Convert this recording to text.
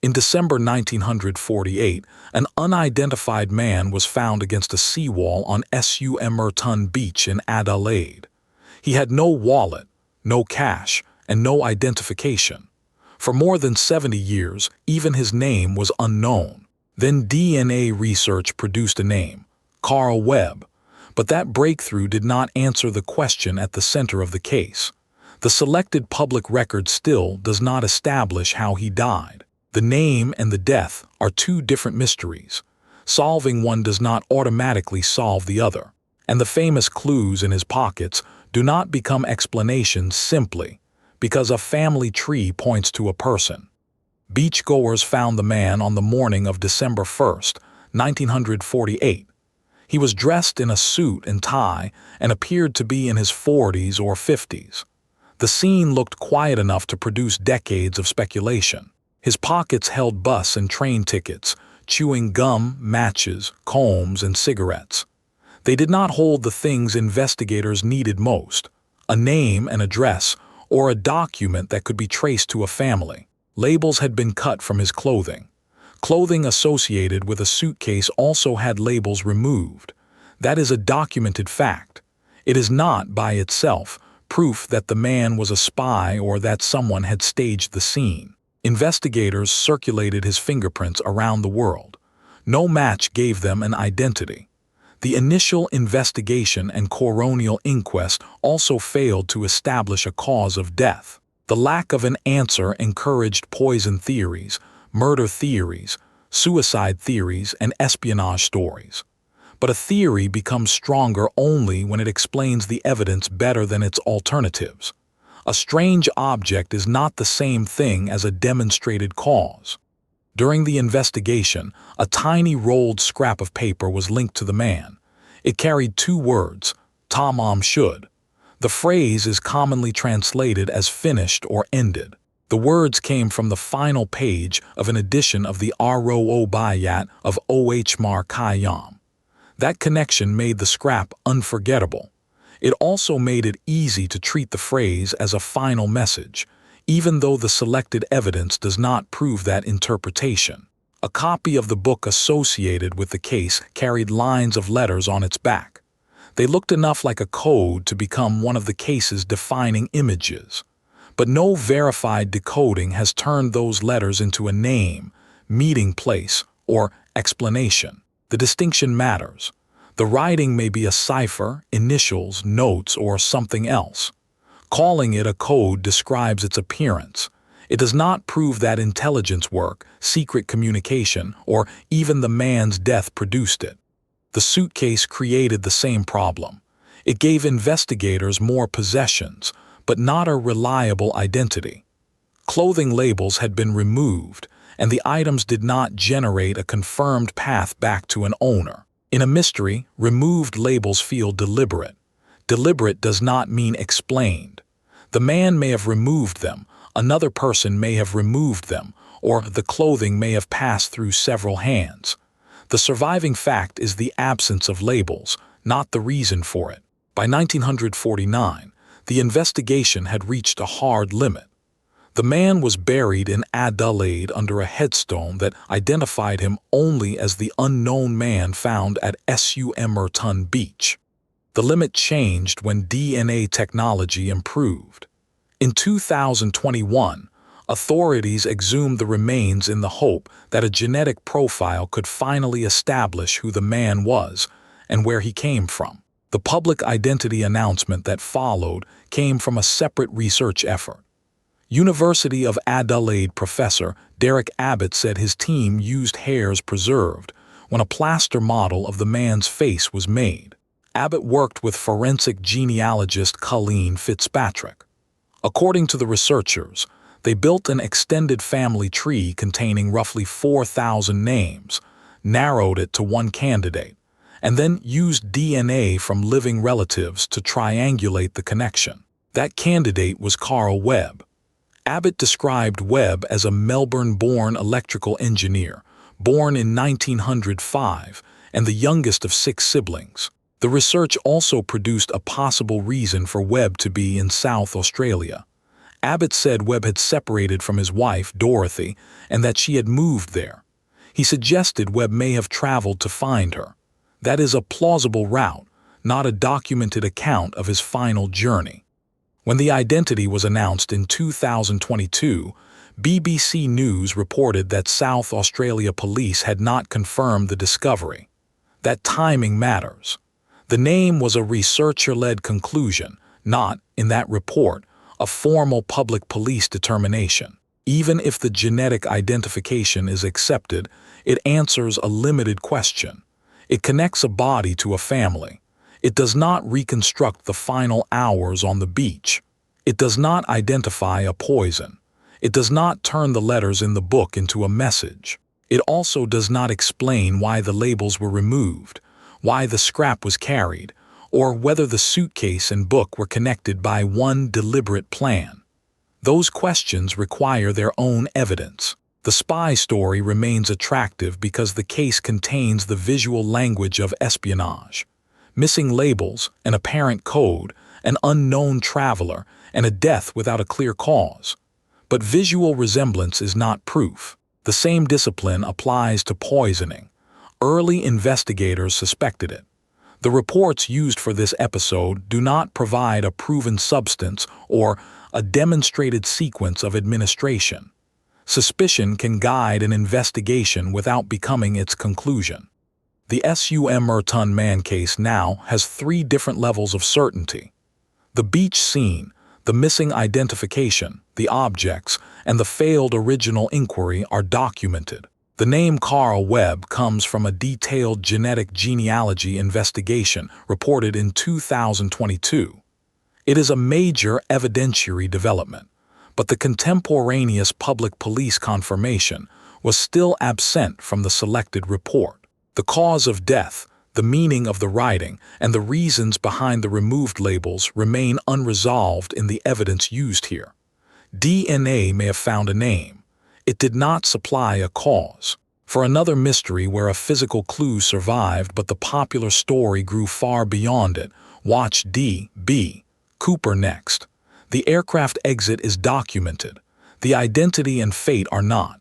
In December 1948, an unidentified man was found against a seawall on Somerton Beach in Adelaide. He had no wallet, no cash, and no identification. For more than 70 years, even his name was unknown. Then DNA research produced a name, Carl Webb. But that breakthrough did not answer the question at the center of the case. The selected public record still does not establish how he died. The name and the death are two different mysteries. Solving one does not automatically solve the other. And the famous clues in his pockets do not become explanations simply because a family tree points to a person. Beachgoers found the man on the morning of December 1st, 1948. He was dressed in a suit and tie and appeared to be in his 40s or 50s. The scene looked quiet enough to produce decades of speculation. His pockets held bus and train tickets, chewing gum, matches, combs, and cigarettes. They did not hold the things investigators needed most: a name, an address, or a document that could be traced to a family. Labels had been cut from his clothing. Clothing associated with a suitcase also had labels removed. That is a documented fact. It is not, by itself, proof that the man was a spy or that someone had staged the scene. Investigators circulated his fingerprints around the world. No match gave them an identity. The initial investigation and coronial inquest also failed to establish a cause of death. The lack of an answer encouraged poison theories, murder theories, suicide theories, and espionage stories. But a theory becomes stronger only when it explains the evidence better than its alternatives. A strange object is not the same thing as a demonstrated cause. During the investigation, a tiny rolled scrap of paper was linked to the man. It carried two words, Tamam Shud. The phrase is commonly translated as finished or ended. The words came from the final page of an edition of the Unquiet of Ohmar Khayyam. That connection made the scrap unforgettable. It also made it easy to treat the phrase as a final message, even though the selected evidence does not prove that interpretation. A copy of the book associated with the case carried lines of letters on its back. They looked enough like a code to become one of the case's defining images. But no verified decoding has turned those letters into a name, meeting place, or explanation. The distinction matters. The writing may be a cipher, initials, notes, or something else. Calling it a code describes its appearance. It does not prove that intelligence work, secret communication, or even the man's death produced it. The suitcase created the same problem. It gave investigators more possessions, but not a reliable identity. Clothing labels had been removed, and the items did not generate a confirmed path back to an owner. In a mystery, removed labels feel deliberate. Deliberate does not mean explained. The man may have removed them, another person may have removed them, or the clothing may have passed through several hands. The surviving fact is the absence of labels, not the reason for it. By 1949, the investigation had reached a hard limit. The man was buried in Adelaide under a headstone that identified him only as the unknown man found at Somerton Beach. The limit changed when DNA technology improved. In 2021, authorities exhumed the remains in the hope that a genetic profile could finally establish who the man was and where he came from. The public identity announcement that followed came from a separate research effort. University of Adelaide professor Derek Abbott said his team used hairs preserved when a plaster model of the man's face was made. Abbott worked with forensic genealogist Colleen Fitzpatrick. According to the researchers, they built an extended family tree containing roughly 4,000 names, narrowed it to one candidate, and then used DNA from living relatives to triangulate the connection. That candidate was Carl Webb. Abbott described Webb as a Melbourne-born electrical engineer, born in 1905, and the youngest of 6 siblings. The research also produced a possible reason for Webb to be in South Australia. Abbott said Webb had separated from his wife, Dorothy, and that she had moved there. He suggested Webb may have traveled to find her. That is a plausible route, not a documented account of his final journey. When the identity was announced in 2022, BBC News reported that South Australia police had not confirmed the discovery. That timing matters. The name was a researcher-led conclusion, not, in that report, a formal public police determination. Even if the genetic identification is accepted, it answers a limited question. It connects a body to a family. It does not reconstruct the final hours on the beach. It does not identify a poison. It does not turn the letters in the book into a message. It also does not explain why the labels were removed, why the scrap was carried, or whether the suitcase and book were connected by one deliberate plan. Those questions require their own evidence. The spy story remains attractive because the case contains the visual language of espionage. Missing labels, an apparent code, an unknown traveler, and a death without a clear cause. But visual resemblance is not proof. The same discipline applies to poisoning. Early investigators suspected it. The reports used for this episode do not provide a proven substance or a demonstrated sequence of administration. Suspicion can guide an investigation without becoming its conclusion. The Sumerton Man case now has 3 different levels of certainty. The beach scene, the missing identification, the objects, and the failed original inquiry are documented. The name Carl Webb comes from a detailed genealogy investigation reported in 2022. It is a major evidentiary development, but the contemporaneous public police confirmation was still absent from the selected report. The cause of death, the meaning of the writing, and the reasons behind the removed labels remain unresolved in the evidence used here. DNA may have found a name. It did not supply a cause. For another mystery where a physical clue survived but the popular story grew far beyond it, watch D.B. Cooper next. The aircraft exit is documented. The identity and fate are not.